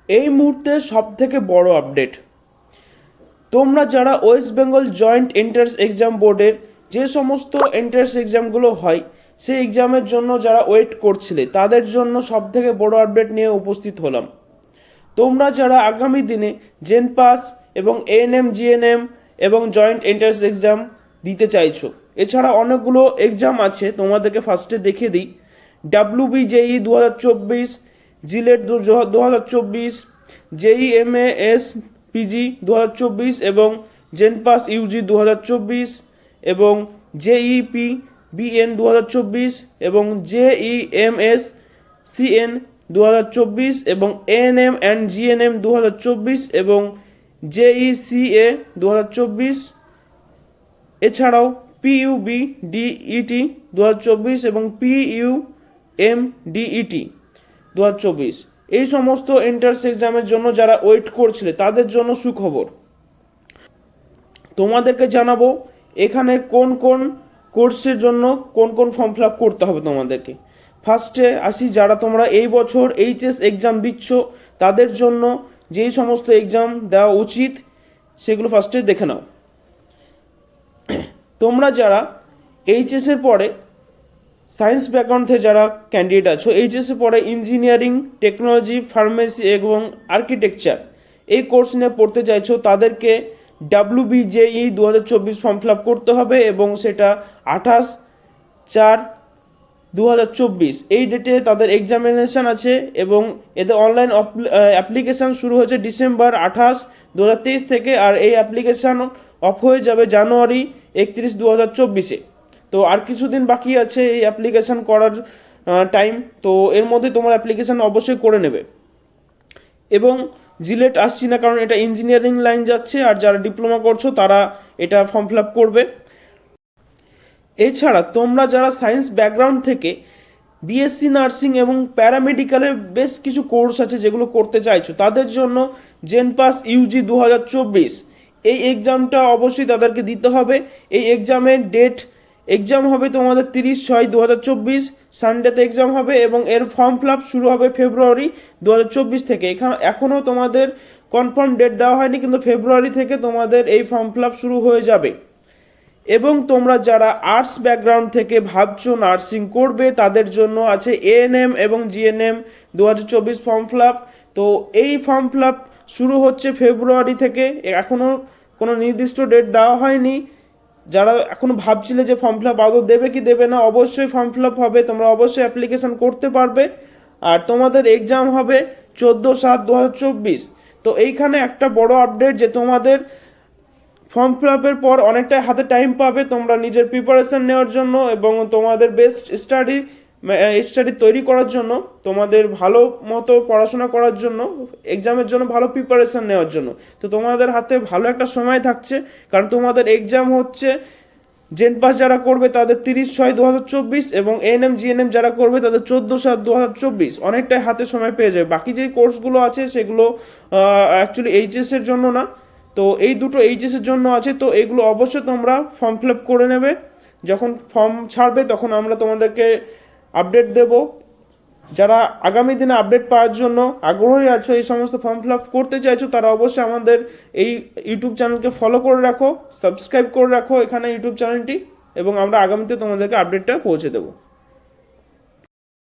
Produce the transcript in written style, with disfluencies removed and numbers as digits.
এই মুহূর্তে সবথেকে বড় আপডেট, তোমরা যারা West Bengal joint entrance exam বোর্ডের যে সমস্ত এন্ট্রান্স এক্সামগুলো হয় সেই এক্সামের জন্য যারা ওয়েট করছিলে তাদের জন্য সবথেকে বড় আপডেট নিয়ে উপস্থিত হলাম। তোমরা যারা আগামী দিনে জেন পাস এবং এএনএম জিএনএম এবং জয়েন্ট এন্ট্রান্স এক্সাম দিতে চাইছো, এছাড়া অনেকগুলো এক্সাম আছে, তোমাদেরকে ফার্স্টে দেখে দিই। WBJE 2024, জিলেট 2024, JEMAS পিজি 2024 এবং জেন পাস ইউজি 2024 এবং JEP BN 2024 এবং JEMS CN 2024 এবং ANM অ্যান্ড GNM 2024 এবং JECA 2024, এছাড়াও PUB DET 2024 এবং PUM DET 2024। এই সমস্ত এন্ট্রান্স এক্সামের জন্য যারা ওয়েট করছিলে তাদের জন্য সুখবর। তোমাদেরকে জানাবো এখানে কোন কোন কোর্সের জন্য কোন কোন ফর্ম ফিল আপ করতে হবে তোমাদেরকে। ফার্স্টে আসি, যারা তোমরা এই বছর এইচএস এক্সাম দিচ্ছ তাদের জন্য যেই সমস্ত এক্সাম দেওয়া উচিত সেগুলো ফার্স্টে দেখে নাও। তোমরা যারা এইচএসের পরে সায়েন্স ব্যাকগ্রাউন্ড থেকে যারা ক্যান্ডিডেট আছো, এইচএসের পরে ইঞ্জিনিয়ারিং, টেকনোলজি, ফার্মেসি এবং আর্কিটেকচার এই কোর্স নিয়ে পড়তে চাইছো তাদেরকে WBJE 2024 ফর্ম ফিল আপ করতে হবে এবং সেটা 28/4/2024 এই ডেটে তাদের এক্সামিনেশান আছে এবং এদের অনলাইন অ্যাপ্লিকেশান শুরু হয়েছে ডিসেম্বর 28, 2023 থেকে, আর এই অ্যাপ্লিকেশান অফ হয়ে যাবে জানুয়ারি 31, 2024-এ। তো আর কিছুদিন বাকি আছে এই অ্যাপ্লিকেশান করার টাইম, তো এর মধ্যে তোমার অ্যাপ্লিকেশান অবশ্যই করে নেবে। এবং জিলেট আসছি না কারণ এটা ইঞ্জিনিয়ারিং লাইন যাচ্ছে, আর যারা ডিপ্লোমা করছো তারা এটা ফর্ম ফিল আপ করবে। এছাড়া তোমরা যারা সায়েন্স ব্যাকগ্রাউন্ড থেকে বিএসসি নার্সিং এবং প্যারামেডিক্যালের বেশ কিছু কোর্স আছে যেগুলো করতে চাইছো তাদের জন্য জেন পাস ইউজি 2024 এই এক্সামটা অবশ্যই তাদেরকে দিতে হবে। এই এক্সামের ডেট এক্সাম হবে তোমাদের 30/6/2024 সানডেতে এক্সাম হবে এবং এর ফর্ম ফিল আপ শুরু হবে ফেব্রুয়ারি 2024 থেকে। এখনও তোমাদের কনফার্ম ডেট দেওয়া হয়নি, কিন্তু ফেব্রুয়ারি থেকে তোমাদের এই ফর্ম ফিল আপ শুরু হয়ে যাবে। এবং তোমরা যারা আর্টস ব্যাকগ্রাউন্ড থেকে ভাবছো নার্সিং করবে তাদের জন্য আছে এএনএম এবং জিএনএম 2024 ফর্ম ফিল আপ। তো এই ফর্ম ফিল আপ শুরু হচ্ছে ফেব্রুয়ারি থেকে, এখনও কোনো নির্দিষ্ট ডেট দেওয়া হয়নি। যারা এখনও ভাবছিলে যে ফর্ম ফিল আপ আদৌ দেবে কি দেবে না, অবশ্যই ফর্ম ফিল আপ হবে, তোমরা অবশ্যই অ্যাপ্লিকেশান করতে পারবে। আর তোমাদের এক্সাম হবে 14/7/2024। তো এইখানে একটা বড় আপডেট যে তোমাদের ফর্ম ফিল আপের পর অনেকটাই হাতে টাইম পাবে তোমরা নিজের প্রিপারেশান নেওয়ার জন্য এবং তোমাদের বেস্ট স্টাডি তৈরি করার জন্য, তোমাদের ভালো মতো পড়াশোনা করার জন্য, এক্সামের জন্য ভালো প্রিপারেশান নেওয়ার জন্য। তো তোমাদের হাতে ভালো একটা সময় থাকছে, কারণ তোমাদের এক্সাম হচ্ছে জেন পাস যারা করবে তাদের 30/6/2024 এবং এএনএম জিএনএম যারা করবে তাদের 14/7/2024। অনেকটাই হাতে সময় পেয়ে যাবে। বাকি যে কোর্সগুলো আছে সেগুলো অ্যাকচুয়ালি এইচএসের জন্য না, তো এই দুটো এইচএসের জন্য আছে। তো এগুলো অবশ্যই তোমরা ফর্ম ফিল আপ করে নেবে, যখন ফর্ম ছাড়বে তখন আমরা তোমাদেরকে আপডেট দেব। যারা আগামী দিনে আপডেট পাওয়ার জন্য আগ্রহী আছো, এই সমস্ত ফর্ম ফিল আপ করতে চাইছো, তারা অবশ্যই আমাদের এই ইউটিউব চ্যানেলকে ফলো করে রাখো, সাবস্ক্রাইব করে রাখো এখানে ইউটিউব চ্যানেলটি, এবং আমরা আগামীতে তোমাদেরকে আপডেটটা পৌঁছে দেবো।